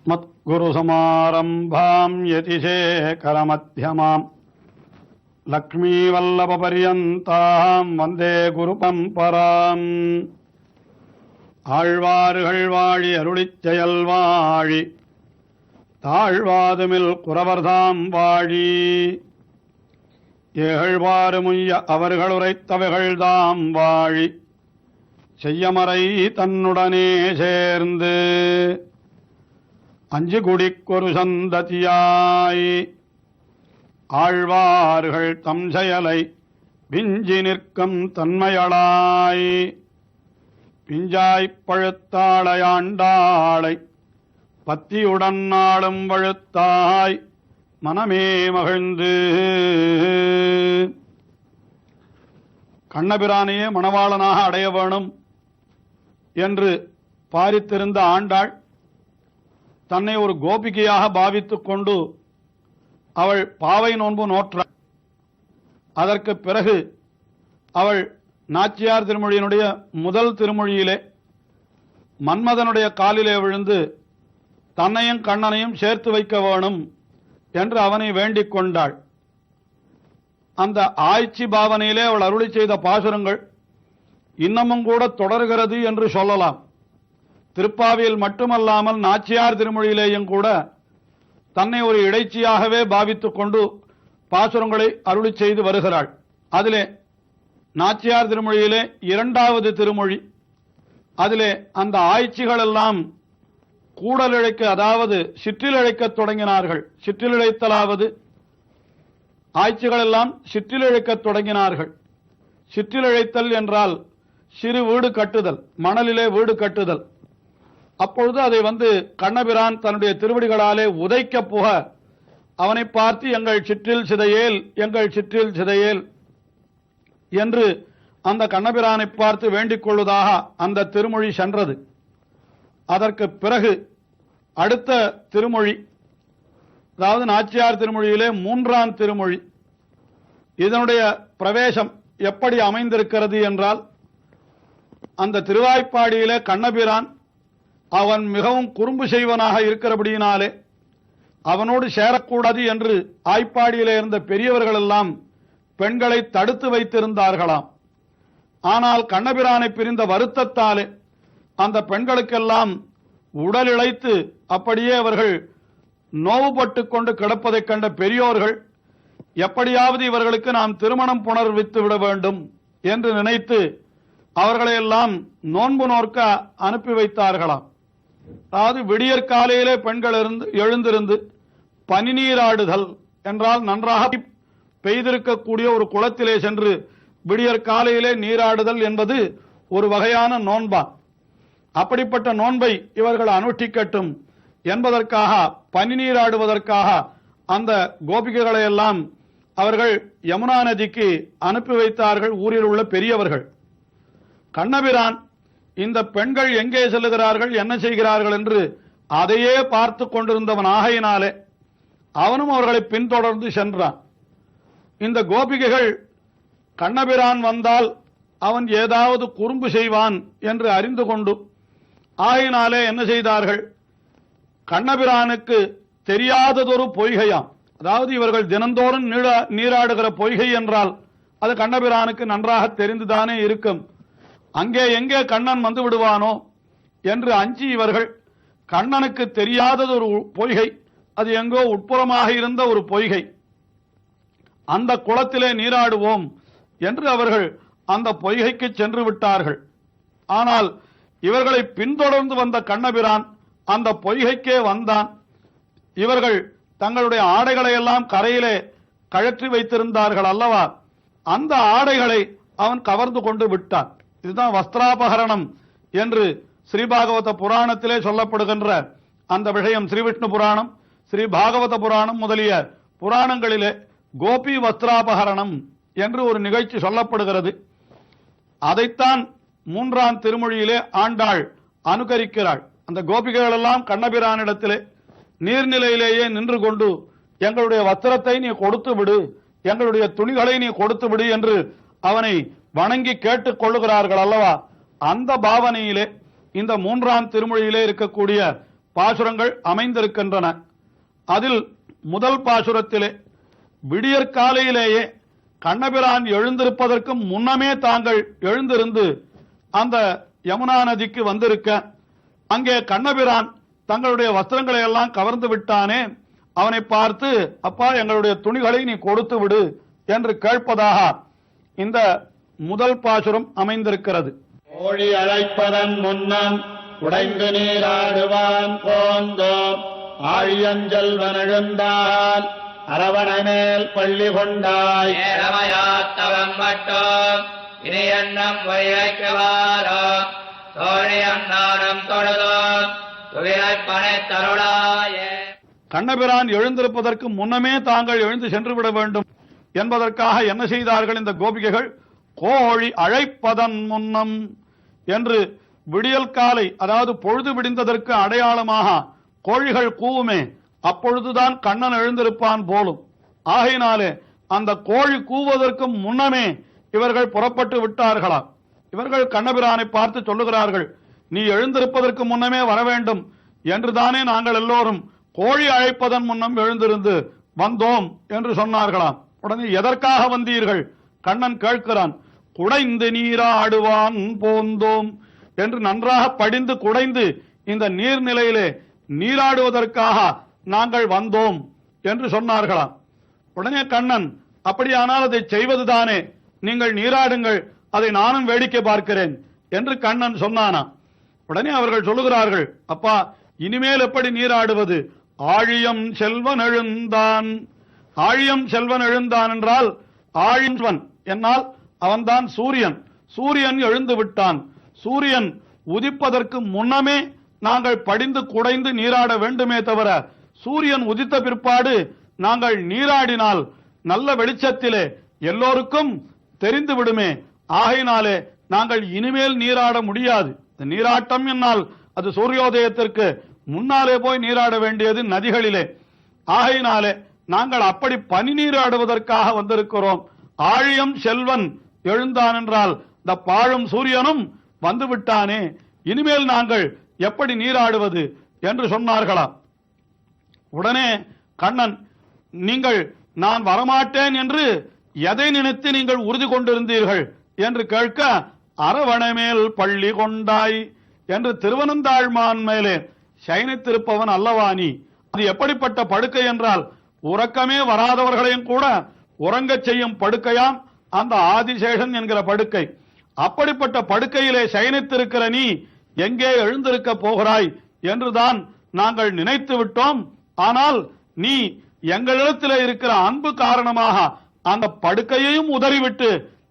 अस्मद्गुरुसमारम्भां यतिशेखरमध्यमाम् லக்ஷ்மீவல்லபபர்யந்தாம் வந்தே குருபரம்பராம். ஆழ்வார்கள் வாழி அருளிச் செயல் வாழி தாழ்வாதுமில் குறவர்தாம் வாழி ஏழ்வாறுமுய்ய அவர்கள் உரைத்தவைகள்தாம் வாழி செய்யமறை தன்னுடனே சேர்ந்து அஞ்சு குடிக்கொரு சந்ததியாய் ஆழ்வார்கள் தம் செயலை விஞ்சி நிற்கும் தன்மையளாய் பிஞ்சாய்ப் பழுத்தாளையாண்டாளை பத்தியுடன் நாளும் வழுத்தாய் மனமே மகிழ்ந்து. கண்ணபிரானையே மணவாளனாக அடைய வேணும் என்று பாரித்திருந்த ஆண்டாள் தன்னை ஒரு கோபிகையாக பாவித்துக் கொண்டு அவள் பாவை நோன்பு நோற்றாள். அதற்கு பிறகு அவள் நாச்சியார் திருமொழியினுடைய முதல் திருமொழியிலே மன்மதனுடைய காலிலே விழுந்து தன்னையும் கண்ணனையும் சேர்த்து வைக்க வேணும் என்று அவனை வேண்டிக் கொண்டாள். அந்த ஆய்ச்சி பாவனையிலே அவள் அருளி செய்த பாசுரங்கள் இன்னமும் கூட தொடர்கிறது என்று சொல்லலாம். திருப்பாவியில் மட்டுமல்லாமல் நாச்சியார் திருமொழியிலேயும் கூட தன்னை ஒரு இடைச்சியாகவே பாவித்துக் கொண்டு பாசுரங்களை அருளி செய்து வருகிறாள். அதிலே நாச்சியார் திருமொழியிலே இரண்டாவது திருமொழி, அதிலே அந்த ஆய்ச்சிகள் எல்லாம் கூடலிழைக்க, அதாவது சிற்றிலிழைக்கத் தொடங்கினார்கள். சிற்றிலிழைத்தலாவது ஆய்ச்சிகள் எல்லாம் சிற்றிலிழைக்கத் தொடங்கினார்கள். சிற்றிலிழைத்தல் என்றால் சிறு வீடு கட்டுதல், மணலிலே வீடு கட்டுதல். அப்பொழுது அதை கண்ணபிரான் தன்னுடைய திருவடிகளாலே உதைக்க புக அவனை பார்த்து எங்கள் சிற்றில் சிதையேல், எங்கள் சிற்றில் சிதையேல் என்று அந்த கண்ணபிரானை பார்த்து வேண்டிக் கொள்வதாக அந்த திருமொழி சென்றது. அதற்கு பிறகு அடுத்த திருமொழி, அதாவது நாச்சியார் திருமொழியிலே மூன்றாம் திருமொழி, இதனுடைய பிரவேசம் எப்படி அமைந்திருக்கிறது என்றால், அந்த திருவாய்ப்பாடியிலே கண்ணபிரான் அவன் மிகவும் குறும்பு செய்வனாக இருக்கிறபடியினாலே அவனோடு சேரக்கூடாது என்று ஆய்ப்பாடியிலே இருந்த பெரியவர்கள் எல்லாம் பெண்களை தடுத்து வைத்திருந்தார்களாம். ஆனால் கண்ணபிரானை பிரிந்த வருத்தத்தாலே அந்த பெண்களுக்கெல்லாம் உடல் இழைத்து அப்படியே அவர்கள் நோவுபட்டு கொண்டு கிடப்பதைக் கண்ட பெரியோர்கள் எப்படியாவது இவர்களுக்கு நாம் திருமணம் புணர்வித்து விட வேண்டும் என்று நினைத்து அவர்களையெல்லாம் நோன்பு நோக்க அனுப்பி வைத்தார்களாம். அதாவது விடியற் காலையிலே பெண்கள் எழுந்திருந்து பனி நீராடுதல் என்றால் நன்றாக பெய்திருக்கக்கூடிய ஒரு குளத்திலே சென்று விடியற் காலையிலே நீராடுதல் என்பது ஒரு வகையான நோன்பா. அப்படிப்பட்ட நோன்பை இவர்கள் அனுஷ்டிக்கட்டும் என்பதற்காக, பனி நீராடுவதற்காக அந்த கோபிகைகளை எல்லாம் அவர்கள் யமுனா நதிக்கு அனுப்பி வைத்தார்கள், ஊரில் உள்ள பெரியவர்கள். கண்ணபிரான் இந்த பெண்கள் எங்கே செல்லுகிறார்கள், என்ன செய்கிறார்கள் என்று அதையே பார்த்து கொண்டிருந்தவன் ஆகையினாலே அவனும் அவர்களை பின்தொடர்ந்து சென்றான். இந்த கோபிகைகள் கண்ணபிரான் வந்தால் அவன் ஏதாவது குறும்பு செய்வான் என்று அறிந்து கொண்டு ஆகையினாலே என்ன செய்தார்கள், கண்ணபிரானுக்கு தெரியாததொரு பொய்கையாம், அதாவது இவர்கள் தினந்தோறும் நீராடுகிற பொய்கை என்றால் அது கண்ணபிரானுக்கு நன்றாக தெரிந்துதானே இருக்கும். அங்கே எங்கே கண்ணன் வந்து விடுவானோ என்று அஞ்சி இவர்கள் கண்ணனுக்கு தெரியாதது ஒரு பொய்கை, அது எங்கோ உட்புறமாக இருந்த ஒரு பொய்கை, அந்த குளத்திலே நீராடுவோம் என்று அவர்கள் அந்த பொய்கைக்கு சென்று விட்டார்கள். ஆனால் இவர்களை பின்தொடர்ந்து வந்த கண்ணபிரான் அந்த பொய்கைக்கே வந்தான். இவர்கள் தங்களுடைய ஆடைகளை எல்லாம் கரையிலே கழற்றி வைத்திருந்தார்கள் அல்லவா, அந்த ஆடைகளை அவன் கவர்ந்து கொண்டு விட்டான். இதுதான் வஸ்திராபகரணம் என்று ஸ்ரீபாகவத புராணத்திலே சொல்லப்படுகின்ற அந்த விஷயம். ஸ்ரீவிஷ்ணு புராணம், ஸ்ரீ பாகவத புராணம் முதலிய புராணங்களிலே கோபி வஸ்திராபகரணம் என்று ஒரு நிகழ்ச்சி சொல்லப்படுகிறது. அதைத்தான் மூன்றாம் திருமொழியிலே ஆண்டாள் அனுகரிக்கிறாள். அந்த கோபிகைகள் எல்லாம் கண்ணபிரானிடத்திலே நீர்நிலையிலேயே நின்று கொண்டு எங்களுடைய வஸ்திரத்தை நீ கொடுத்து விடு, எங்களுடைய துணிகளை நீ கொடுத்து விடு என்று அவனை வணங்கி கேட்டுக் கொள்ளுகிறார்கள் அல்லவா. அந்த பாவனையிலே இந்த மூன்றாம் திருமொழியிலே இருக்கக்கூடிய பாசுரங்கள் அமைந்திருக்கின்றன. அதில் முதல் பாசுரத்திலே விடியற்காலையிலேயே கண்ணபிரான் எழுந்திருப்பதற்கு முன்னமே தாங்கள் எழுந்திருந்து அந்த யமுனா நதிக்கு வந்திருக்க, அங்கே கண்ணபிரான் தங்களுடைய வஸ்திரங்களை எல்லாம் கவர்ந்து விட்டானே, அவனை பார்த்து அப்பா எங்களுடைய துணிகளை நீ கொடுத்து விடு என்று கேட்பதாக இந்த முதல் பாசுரம் அமைந்திருக்கிறது. ஓழி அழைப்பதன் முன்னம் உடைந்து நீராடுவான் போந்தோம் ஆழியஞ்செல்வன் எழுந்தால் அரவணமேல் பள்ளி கொண்டாய் ஏழமையாத்தவம் மட்டும் இனி எண்ணம் வைரக்கவாரோ தோழியம் நானும் தொழுதோம் துவிரைப் பனை தருளாயே. கண்ணபிரான் எழுந்திருப்பதற்கு முன்னமே தாங்கள் எழுந்து சென்று விட வேண்டும் என்பதற்காக என்ன செய்தார்கள் இந்த கோபிகைகள்? கோழி அழைப்பதன் முன்னம் என்று விடியல் காலை, அதாவது பொழுது விடிந்ததற்கு அடையாளமாக கோழிகள் கூவுமே, அப்பொழுதுதான் கண்ணன் எழுந்திருப்பான் போலும். ஆகையினாலே அந்த கோழி கூவதற்கு முன்னமே இவர்கள் புறப்பட்டு விட்டார்களாம். இவர்கள் கண்ணபிரானை பார்த்து சொல்லுகிறார்கள், நீ எழுந்திருப்பதற்கு முன்னமே வர வேண்டும் என்றுதானே நாங்கள் எல்லோரும் கோழி அழைப்பதன் முன்னம் எழுந்திருந்து வந்தோம் என்று சொன்னார்களாம். உடனே எதற்காக வந்தீர்கள்? கண்ணன் கேட்கிறான். குடைந்து நீராடுவான் போந்தோம் என்று நன்றாக படிந்து குடைந்து இந்த நீர்நிலையிலே நீராடுவதற்காக நாங்கள் வந்தோம் என்று சொன்னார்களாம். உடனே கண்ணன், அப்படியானால் அதை செய்வதுதானே, நீங்கள் நீராடுங்கள், அதை நானும் வேடிக்கை பார்க்கிறேன் என்று கண்ணன் சொன்னானா. உடனே அவர்கள் சொல்லுகிறார்கள், அப்பா இனிமேல் எப்படி நீராடுவது? ஆழியம் செல்வன் எழுந்தான். ஆழியம் செல்வன் எழுந்தான் என்றால் ஆழியன் என்னால் அவன்தான் சூரியன். சூரியன் எழுந்து விட்டான். சூரியன் உதிப்பதற்கு முன்னமே நாங்கள் படிந்து குடைந்து நீராட வேண்டுமே தவிர, சூரியன் உதித்த பிற்பாடு நாங்கள் நீராடினால் நல்ல வெளிச்சத்திலே எல்லோருக்கும் தெரிந்து விடுமே. ஆகையினாலே நாங்கள் இனிமேல் நீராட முடியாது. நீராட்டம் என்னால் அது சூரியோதயத்திற்கு முன்னாலே போய் நீராட வேண்டியது நதிகளிலே. ஆகையினாலே நாங்கள் அப்படி பனி நீராடுவதற்காக வந்திருக்கிறோம். ஆழியம் செல்வன் எழுந்தான் என்றால் இந்த பாழும் சூரியனும் வந்து விட்டானே, இனிமேல் நாங்கள் எப்படி நீராடுவது என்று சொன்னார்களாம். உடனே கண்ணன், நீங்கள் நான் வரமாட்டேன் என்று எதை நினைத்து நீங்கள் உறுதி கொண்டிருந்தீர்கள் என்று கேட்க, அரவணமேல் பள்ளி கொண்டாய் என்று திருவனந்தாழ்மான் மேலே சயனித்திருப்பவன் அல்லவா நீ? அது எப்படிப்பட்ட படுக்கை என்றால் உறக்கமே வராதவர்களையும் கூட உறங்கச் செய்யும் படுக்கையாம் அந்த ஆதிசேஷன் என்கிற படுக்கை. அப்படிப்பட்ட படுக்கையிலே சயனித்திருக்கிற நீ எங்கே எழுந்திருக்க போகிறாய் என்றுதான் நாங்கள் நினைத்து விட்டோம். ஆனால் நீ எங்களிடத்தில் இருக்கிற அன்பு காரணமாக அந்த படுக்கையையும் உதறிவிட்டு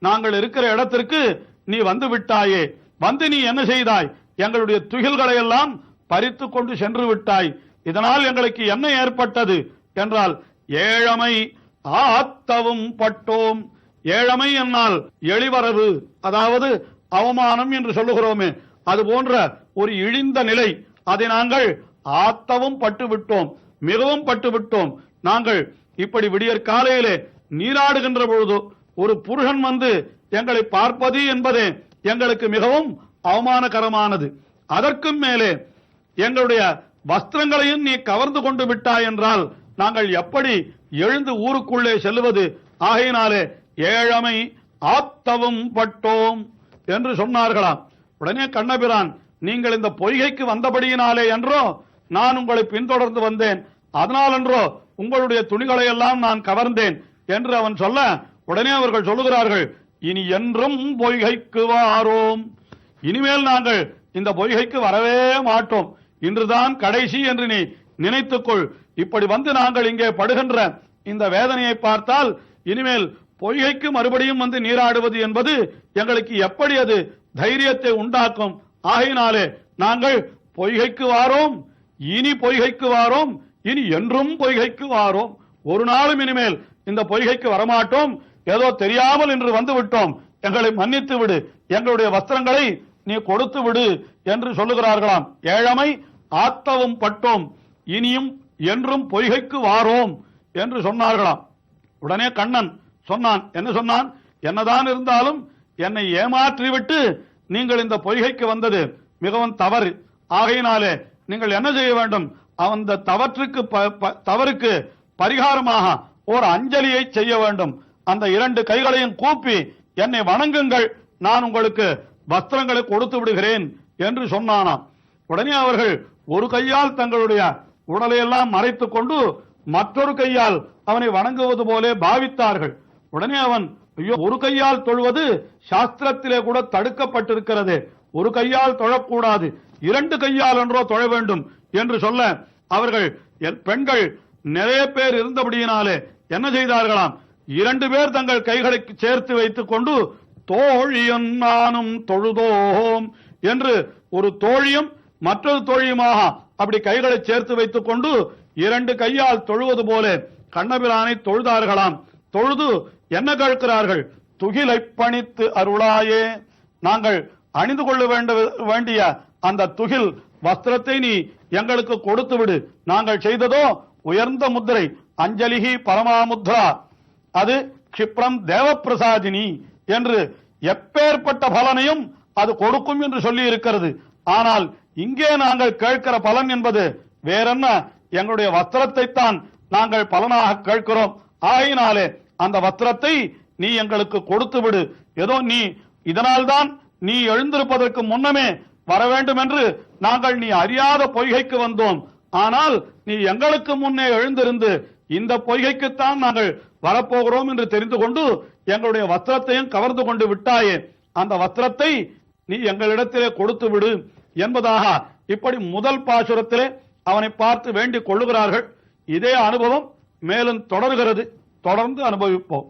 நாங்கள் இருக்கிற இடத்திற்கு நீ வந்து விட்டாயே. வந்து நீ என்ன செய்தாய்? எங்களுடைய துகில்களை எல்லாம் பறித்து கொண்டு சென்று விட்டாய். இதனால் எங்களுக்கு என்ன ஏற்பட்டது என்றால், ஏழமை ஆத்தவும் பட்டோம். ஏழமை என்னால் எளிவரவு, அதாவது அவமானம் என்று சொல்லுகிறோமே, அது போன்ற ஒரு இழிந்த நிலை, அதை நாங்கள் ஆத்தவும் பட்டு விட்டோம், மிகவும் பட்டு விட்டோம். நாங்கள் இப்படி விடியற் காலையிலே நீராடுகின்ற பொழுது ஒரு புருஷன் வந்து எங்களை பார்ப்பது என்பதே எங்களுக்கு மிகவும் அவமானகரமானது. அதற்கும் மேலே எங்களுடைய வஸ்திரங்களையும் நீ கவர்ந்து கொண்டு விட்டாய் என்றால் நாங்கள் எப்படி எழுந்து ஊருக்குள்ளே செல்வது? ஆகையினாலே ஏழமை ஆத்தவும் பட்டோம் என்று சொன்னார்களாம். உடனே கண்ணபிரான், நீங்கள் இந்த பொய்கைக்கு வந்தபடியினாலே என்றோ நான் உங்களை பின்தொடர்ந்து வந்தேன், அதனால் என்றோ உங்களுடைய துணிகளை எல்லாம் நான் கவர்ந்தேன் என்று அவன் சொல்ல, உடனே அவர்கள் சொல்லுகிறார்கள், இனி என்றும் பொய்கைக்கு வாரோம். இனிமேல் நாங்கள் இந்த பொய்கைக்கு வரவே மாட்டோம். இன்றுதான் கடைசி என்று நீ நினைத்துக்கொள். இப்படி வந்து நாங்கள் இங்கே படுகின்ற இந்த வேதனையை பார்த்தால் இனிமேல் பொய்கைக்கு மறுபடியும் வந்து நீராடுவது என்பது எங்களுக்கு எப்படி அது தைரியத்தை உண்டாக்கும்? ஆகையினாலே நாங்கள் பொய்கைக்கு வாரோம், இனி பொய்கைக்கு வாரோம், இனி என்றும் பொய்கைக்கு வாரோம். ஒரு நாளும் இனிமேல் இந்த பொய்கைக்கு வரமாட்டோம். ஏதோ தெரியாமல் என்று வந்து விட்டோம், எங்களை மன்னித்து விடு, எங்களுடைய வஸ்திரங்களை நீ கொடுத்து விடு என்று சொல்லுகிறார்களாம். ஏழமை ஆத்தவும் பட்டோம், இனியும் என்றும் பொய்கைக்கு வாரோம் என்று சொன்னார்களாம். உடனே கண்ணன் சொன்னான், என்ன சொன்னான்? என்னதான் இருந்தாலும் என்னை ஏமாற்றிவிட்டு நீங்கள் இந்த பொய்கைக்கு வந்தது மிகவும் தவறு. ஆகையினாலே நீங்கள் என்ன செய்ய வேண்டும்? அந்த தவறுக்கு பரிகாரமாக ஒரு அஞ்சலியை செய்ய வேண்டும். அந்த 2 கைகளையும் கூப்பி என்னை வணங்குங்கள், நான் உங்களுக்கு வஸ்திரங்களை கொடுத்து விடுகிறேன் என்று சொன்னானாம். உடனே அவர்கள் ஒரு கையால் தங்களுடைய உடலையெல்லாம் மறைத்துக் கொண்டு மற்றொரு கையால் அவனை வணங்குவது போலே பாவித்தார்கள். உடனே அவன், ஐயோ, ஒரு கையால் தொழுவது சாஸ்திரத்திலே கூட தடுக்கப்பட்டிருக்கிறது, ஒரு கையால் தொழக்கூடாது, 2 கையால் என்றோ தொழ வேண்டும் என்று சொல்ல, அவர்கள் பெண்கள் நிறைய பேர் இருந்தபடியினாலே என்ன செய்தார்களாம், 2 பேர் தங்கள் கைகளை சேர்த்து வைத்துக் கொண்டு தோழியும் நானும் தொழுதோம் என்று ஒரு தோழியும் மற்றொரு தோழியுமாக அப்படி கைகளை சேர்த்து வைத்துக் கொண்டு 2 கையால் தொழுவது போல கண்ணபிரானை தொழுதார்களாம். தொழுது என்ன கேட்கிறார்கள்? துகிலை பணித்து அருளாயே, நாங்கள் அணிந்து கொள்ள வேண்டிய அந்த துகில் வஸ்திரத்தை நீ எங்களுக்கு கொடுத்து விடு. நாங்கள் செய்ததோ உயர்ந்த முத்திரை, அஞ்சலிகி பரமாமுத்ரா, அது க்ஷிப்ரம் தேவப்பிரசாதினி என்று எப்பேற்பட்ட பலனையும் அது கொடுக்கும் என்று சொல்லி இருக்கிறது. ஆனால் இங்கே நாங்கள் கேட்கிற பலன் என்பது வேறென்ன, எங்களுடைய வஸ்திரத்தை தான் நாங்கள் பலனாக கேட்கிறோம். ஆயினாலே அந்த வஸ்திரத்தை நீ எங்களுக்கு கொடுத்து விடு. ஏதோ நீ இதனால்தான் நீ எழுந்திருப்பதற்கு முன்னமே வர வேண்டும் என்று நாங்கள் நீ அறியாத பொய்கைக்கு வந்தோம். ஆனால் நீ எங்களுக்கு முன்னே எழுந்திருந்து இந்த பொய்கைக்குத்தான் நாங்கள் வரப்போகிறோம் என்று தெரிந்து கொண்டு எங்களுடைய வஸ்திரத்தையும் கவர்ந்து கொண்டு விட்டாயே, அந்த வஸ்திரத்தை நீ எங்களிடத்திலே கொடுத்து விடு என்பதாக இப்படி முதல் பாசுரத்திலே அவனை பார்த்து வேண்டிக் கொள்ளுகிறார்கள். இதே அனுபவம் மேலும் தொடர்கிறது. தொடர்ந்து அனுபவிப்போம்.